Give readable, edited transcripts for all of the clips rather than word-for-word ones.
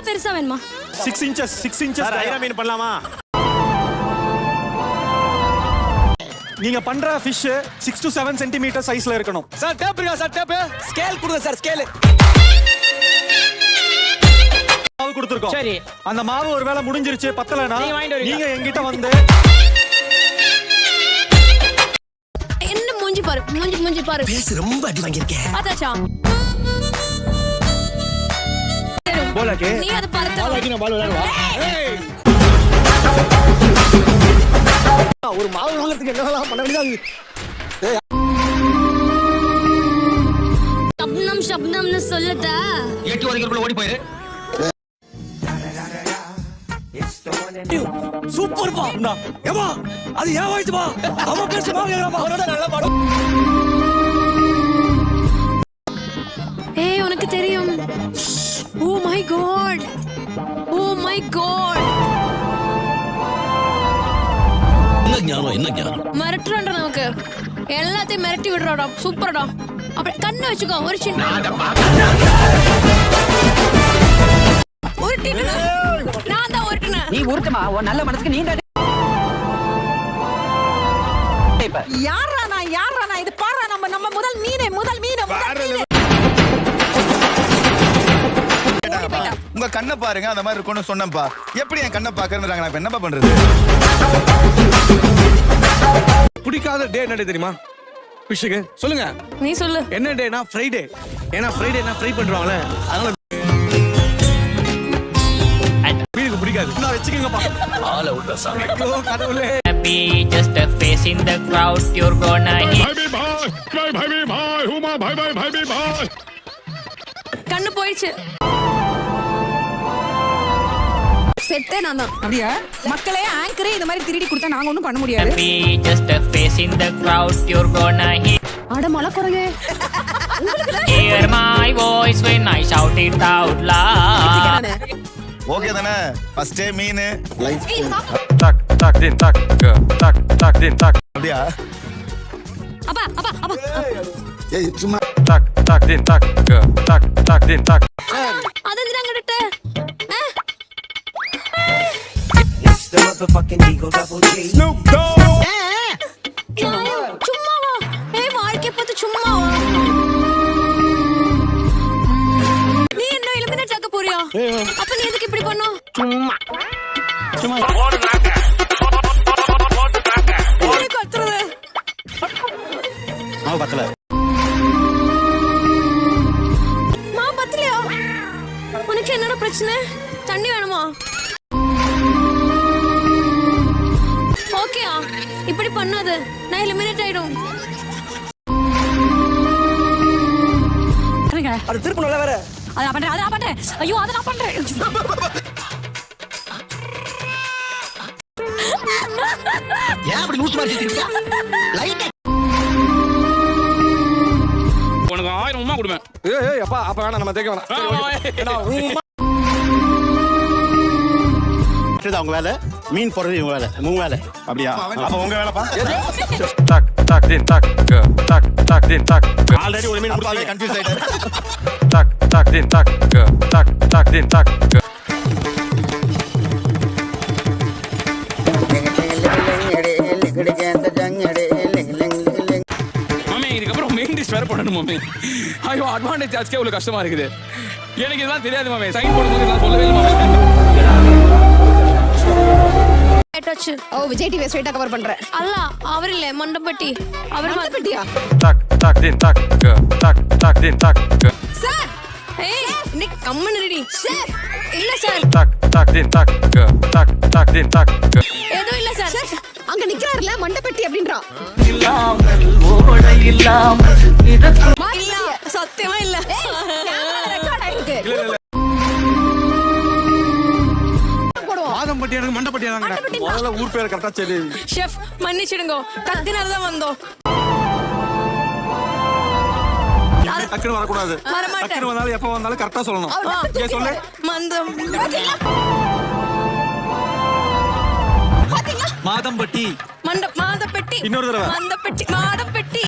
பெருசா வேணுமா? 6 inches 6 inches Airaa மீன் பண்ணலாமா? நீங்க பண்ற ஃபிஷ் 6 to 7 centimeter சைஸ்ல இருக்கணும். சார் டேப் இருக்கா சார்? டேப் ஸ்கேல் கொடுங்க சார், ஸ்கேல். மாவு கொடுத்துருக்கோம். சரி. அந்த மாவு ஒருவேளை முடிஞ்சிருச்சு பத்தலனா நீங்க என்கிட்ட வந்து என்ன மூஞ்சி பாரு, மூஞ்சி பாரு. பேஸ் ரொம்ப அடி வாங்கிருக்கேன். அதாச்சா போலாக்கே நீ அத பரத்த. போலாக்கே நான் பால் விளையாடுவா. ஒரு மாவு வாங்குறதுக்கு என்னலாம் பண்ண வேண்டியது. சப்னம்னு சொல்லுதா? எட்டி வரைக்குள்ள ஓடி போயிரு. சூப்பர் பா. ஏமா அது ஏன் வாய்ஸ் பா? அவ பேச மாவு ஏறமா. அவரோட நல்ல பாடம். ஏய் உனக்கு தெரியும். Oh my God. Oh my God. என்ன ஞானம் மிரட்டுறோம்டா நமக்கு. எல்லாத்தையும் மிரட்டி விடுறோம்டா. சூப்பர்டா. அப்படி கண்ணை வச்சுக்கோ. ஒரு சின்ன உருட்டிட்டு நான் தான் உருட்டுனேன். நீ உருட்டுமா? உன் நல்ல மனசுக்கு நீ யாரா நான் இது பாரு. நம்ம முதல் மீன். உங்க கண்ணை பாருங்க அந்த மாதிரி இருக்கும்னு சொன்னப்பா. எப்படி என் கண்ணை பாக்குறாங்க? நான் என்னப்பா பண்றது? பிடிக்காத டே என்ன தெரியுமா? ஃபிஷ்க்கு சொல்லுங்க. நீ சொல்லு. என்ன டேனா ஃப்ரைடே. ஏன்னா ஃப்ரைடே நான் ஃப்ரை பண்றாங்களே அதனால மீனுக்கு பிடிக்காது. நான் வெச்சுக்கங்கப்பா. ஆள விட்ற சாமி. ஐயோ கடவுளே. Be just a face in the crowd. You're gonna hit. bye. கண்ணு போயிடுச்சு. செட்டே நான் தான். அப்படியா? மக்களே ஆங்கரே இந்த மாதிரி திருடி கொடுத்தா நாங்க ஒண்ணும் பண்ண முடியாது. Be just a face in the crowd. You're gonna hit. அட மலை குரங்கு. Hear my voice when I shout it out loud. Okay தானே? ஃபர்ஸ்ட் டே மீன் life tak tak din tak din tak அப்படியா? அப்பா ஏய் சும்மா tak din tak din tak அது என்னங்கடட்ட? The motherfucking Eagle Double G. Snoop Dogg. சும்மாவா? ஏய் வாழ்க்கை பத்தி சும்மாவா? நீ என்ன எலிமினேட் ஆக போறியா? அப்ப நீ எதுக்கு இப்படி பண்ணு? சும்மா ஓடி கத்துறது. மாவு பத்தல. மாவு பத்தலையா? உனக்கு என்னடா பிரச்சனை? தண்ணி வேணுமா? ஓகேயா? இப்படி பண்ணாத. நான் எலிமினேட் ஆயிடும். அது திருப்பி நல்லா வேற. அத பண்றேன். ஐயோ அத நான் பண்றேன். ஏன் அப்படி லூஸ் மாதிரி இருக்கீங்க? லைட் உனக்கு 1000 உமா கொடுப்பேன். ஏய் அப்பா அப்ப வேணாம் நம்ம தேக்க வேணாம். அவங்க வேலை மீன் போறது இவங்க வேலை. மூணு வேலை. அப்படியா? அப்ப உங்க வேலைப்பா. tak din tak din tak already ஒரு மீன் அப்பாவே முடிச்சாவே கன்ஃபியூஸ் ஆயிட்டாரு. tak din tak din tak மாமே இதுக்கப்புறம் மெயின் டிஷ் வேற பண்ணணும் மாமே. ஐயோ அட்வான்டேஜ் ஆச்சுக்கே இவ்வளவு கஷ்டமா இருக்குது. எனக்கு இதெல்லாம் தெரியாது மாமே. சைன் போடும்போது இதெல்லாம் சொல்லவே இல்லை மாமே. டச். ஓ விஜய் டிவி ஸ்ட்ரைட்டா கவர் பண்றேன். அல்ல அவர் இல்ல மண்டபட்டி. அவர் மண்டபட்டியா? tak din tak sir. ஏய் நீ கம்மன் ரெடி. சார் இல்ல சார். tak din tak ஏதோ இல்ல சார். அங்க நிக்கறாருல மண்டபட்டி அப்படின்றா. இல்ல சத்தியமா இல்ல. ரெக்கார்ட் ஆயிருக்கு. மாதம்பட்டி எனக்கு மண்டப்பட்டி தாங்க. முதல்ல ஊர் பேர் கரெக்டா சொல்லு. ஷெஃப் மன்னிச்சிடுங்க. கத்தினால தான் வந்தோம். டக்குனு வரக்கூடாது. வரமாட்டேன். டக்குனு வந்தாலும் எப்ப வந்தாலும் கரெக்டா சொல்லணும். ஏன் சொல்லு? மந்தம். மாதம்பட்டி. மாதப்பட்டி. இன்னொரு தடவை. மாதப்பட்டி.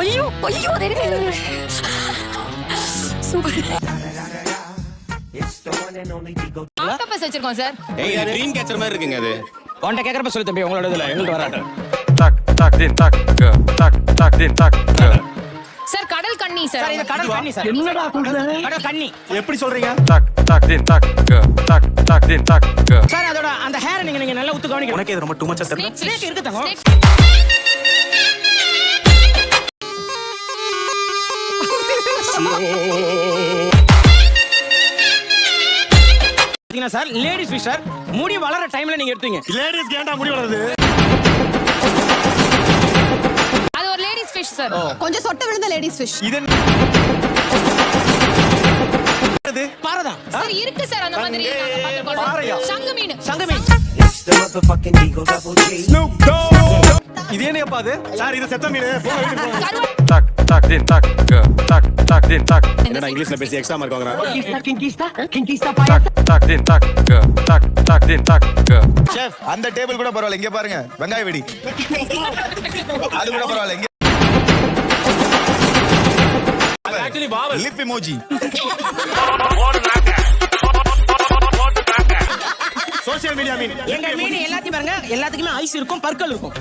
ஐயோ சூப்பர். ஆக்டோபஸ் வச்சிருக்கோம் சார். ட்ரீம் கேச்சர் மாதிரி இருக்குங்க அது. உன்கிட்ட கேக்குறப்ப சொல்லு தம்பி, உங்களோட இதுல எங்களுக்கு வராது. சார் கடல் கன்னி சார். சார் இது கடல் கன்னி சார். என்னடா சொல்ற? கடல் கன்னி. எப்படி சொல்றீங்க? சார் அதோட அந்த ஹேர் நீங்க நல்லா உத்து கவனிக்கணும். உனக்கு இது ரொம்ப டூ மச்சா தெரியல. ஸ்னேக் இருக்கு தங்க. சார் லேடிஸ் ஃபிஷ் சார், முடி வளர டைம்ல நீங்க எடுத்தீங்க. லேடிஸ் ஏன்டா முடி வளருது? அது ஒரு லேடிஸ் ஃபிஷ் சார். கொஞ்சம் சொட்ட விழுந்த லேடிஸ் ஃபிஷ். இது என்னது? பாரதா சார் இருக்கு சார் அந்த மாதிரி நாங்க பாத்துறோம். பாறையா? சங்கு மீன். சங்க மீன். இது என்னப்பா அது? சார் இது செத்த மீன். போங்க வீட்டுக்கு போங்க. என்னடா இங்கிலீஷ்ல பேசி எக்ஸ்ட்ரா மார்க் வாங்குறான்? ஷெஃப் அந்த டேபிள் கூட பரவாயில்ல, இங்க பாருங்க வெங்காய வெடி. அது கூட பரவாயில்ல, இங்க ஆக்சுவலி பாவல் லிப் இமோஜி. சோஷியல் மீடியா மீன். எங்க மீன் எல்லாத்தையும் பாருங்க, எல்லாத்துக்குமே ஐஸ் இருக்கும், பற்கள் இருக்கும்.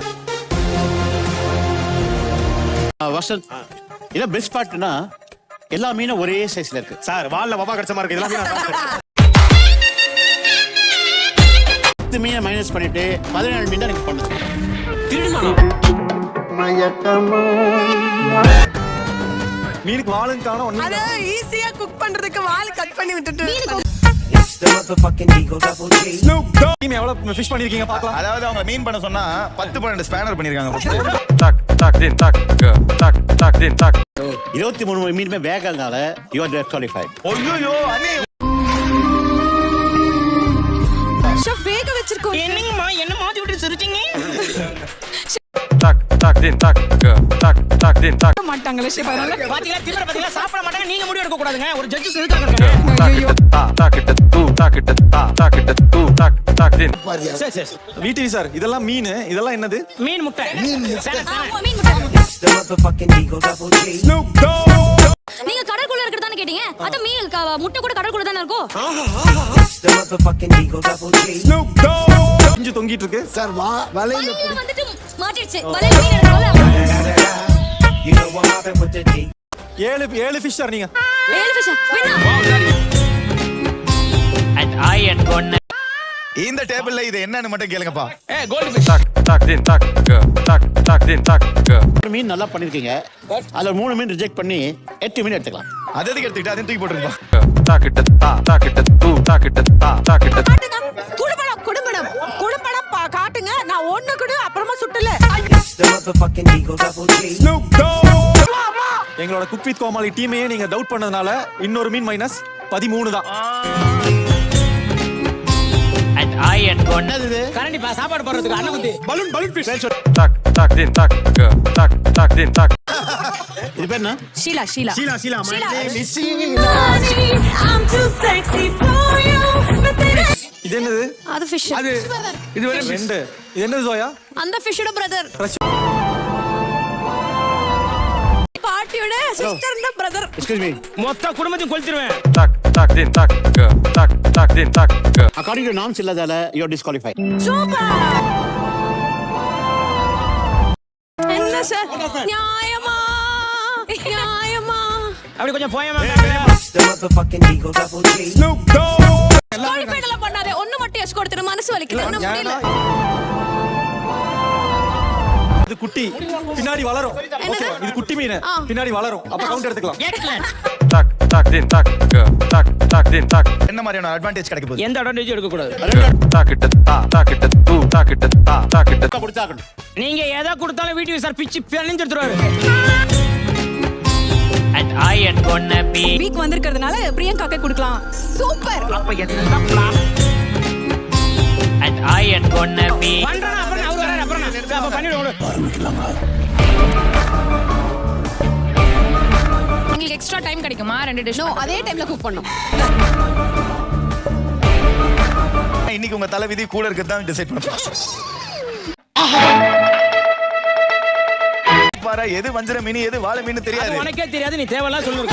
வசந்த் இல்ல பெஸ்ட் பார்ட்னா எல்லா மீனும் ஒரே சைஸ்ல இருக்கு. சார் வால்ல வவா கடிச்ச மாதிரி இருக்கு. இதெல்லாம் மீனா சாப்பிட்டேன். 10 மீனை மைனஸ் பண்ணிட்டு 17 மீன் தான் எனக்கு பண்ணுது. மீனுக்கு வாலும் காணோம் ஒண்ணு. அத ஈஸியா குக் பண்றதுக்கு வால் கட் பண்ணி விட்டுட்டு டீம் எவ்வளவு ஃபிஷ் பண்ணிருக்கீங்க பார்க்கலாம். அதாவது அவங்க மீன் பண்ண சொன்னா 10-12 ஸ்பேனர் பண்ணிருக்காங்க. 23 மீனுமே வேகனால யூ ஆர் டிஸ்குவாலிஃபைட். ஐயோ அண்ணே ஷெஃப் வேக வச்சிருக்கோம். என்னங்கம்மா என்ன மாத்தி விட்டு சிரிச்சீங்க? மாட்டாங்களே ஷெஃப். அதனால பாத்தீங்களா திமிர பாத்தீங்களா, சாப்பிட மாட்டாங்க, நீங்க முடிவு எடுக்க கூடாதுங்க. ஒரு ஜட்ஜ் இருக்காங்க. சரி சரி விடிவி சார் இதெல்லாம் மீன். இதெல்லாம் என்னது? மீன் முட்டை. சேன, சேன. ஆமா, மீன் முட்டை. நீங்க கடற்குள்ள இருக்கிறதானே கேட்டீங்க? அத மீன் முட்டை கூட கடற்குள்ள தானே இருக்கும். இஞ்சி தொங்கிட்டு இருக்கு சார். வலையில வந்துட்டு மாட்டிடுச்சு. வலையில மீன் எடுக்கறோம்ல. 7 ஃபிஷ் சார் நீங்க. 7 fish. வின்னா. And I am gonna இந்த டேபிள்ல இது என்னன்னு மட்டும் கேளுங்கப்பா. ஏய் கோல்ட் ஃபிஷ். ஒரு மீன் நல்லா பண்ணிருக்கீங்க, அதுல 3 மீன் ரிஜெக்ட் பண்ணி 8 மீன் எடுத்துக்கலாம். அது எதுக்கு எடுத்துக்கிட்டு அதையும் தூக்கி போட்டுருப்பா. குடும்பம் குடும்பம் குடும்பம் காட்டுங்க. நான் ஒண்ணு கூட அப்புறமா சுட்டல. எங்களோட குக் வித் கோமாளி டீமையே நீங்க டவுட் பண்ணதுனால இன்னொரு மீன் மைனஸ் 13 தான். and I am gonna கரண்டி பா சாப்பாடு போடுறதுக்கு அண்ணன் குத்தி பலூன் ஃபிஷ். இது பேர் என்ன? Sheila Sheila Sheila Sheila I'm too sexy for you. இது என்னது? அது ஃபிஷ். அது இது வேற ஃபிஷ். ரெண்டு. இது என்னது ஜோயா? அந்த ஃபிஷ்ஷோட பிரதர். பாட்டியோட சிஸ்டர் தான் பிரதர். Excuse me. மொத்த குடும்பத்தையும் கொளுத்திடுவேன். அக்கார்டிங் டு நார்ம்ஸ் இல்லாதால யூ ஆர் டிஸ்குவாலிஃபைட். சூப்பர். என்ன சார்? நியாயமா? நியாயமா? அப்படி கொஞ்சம் போயமா. குவாலிஃபைட் பண்ணாதே. ஒண்ணு மட்டும் எஸ் கொடுத்துரு. மனசு வலிக்குது. ஒண்ணு முடியல. இது குட்டி பின்னாடி வளரும். ஓகே இது குட்டி மீன் பின்னாடி வளரும். அப்ப கவுண்ட் எடுத்துக்கலாம். என்ன மாதிரியான அட்வான்டேஜ் கிடைக்க போகுது? எந்த அட்வான்டேஜ் எடுக்க கூடாது. கொடுத்தாக்கணும். நீங்க எதை கொடுத்தாலும் வீடியோ சார் பிச்சு பிழிஞ்சு எடுத்துருவாரு. and I am gonna be week வந்திருக்கிறதுனால பிரியங்காக்கே கொடுக்கலாம். சூப்பர். அப்ப என்ன plan? and I am gonna be பண்றேன். அப்புறம் அவர் வராரு. அப்புறம் அப்ப பண்ணிடுவோம். உங்களுக்கு எக்ஸ்ட்ரா டைம் கிடைக்குமா 2 டிஷ்? நோ அதே டைம்ல குக் பண்ணனும். இன்னைக்கு உங்க தலைவிதி கூட இருக்கிறது தான் டிசைட் பண்ண போறோம். பாரா எது வஞ்சர மீன் எது வாழை மீன் தெரியாது. உனக்கே தெரியாது, நீ தேவையில்லாம் சொல்லுங்க.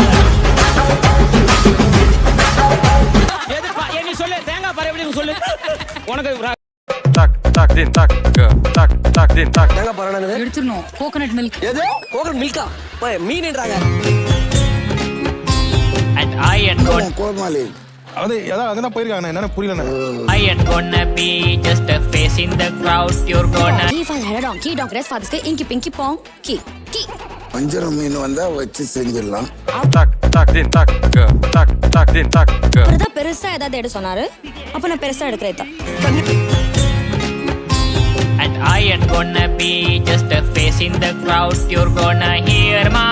உனக்கு எங்க போறானு எடுத்துடணும் கோகனட் மில்க் எது கோகனட் மில்கா மீன்ன்றாங்க And I am gonna அது அதான் அங்கதான் போயிருக்காங்க என்னன்னு புரியல I am gonna be just a face in the crowd. You're gonna Key for head on key dog rest for this inky pinky pong key key. வஞ்சரம் மீன் வந்தா வச்சு செஞ்சிடலாம். பிரதா பெருசா ஏதாவது எடு சொன்னாரு அப்ப நான் பெருசா எடுக்கிறேன். And I am gonna be just a face in the crowd. You're gonna hear my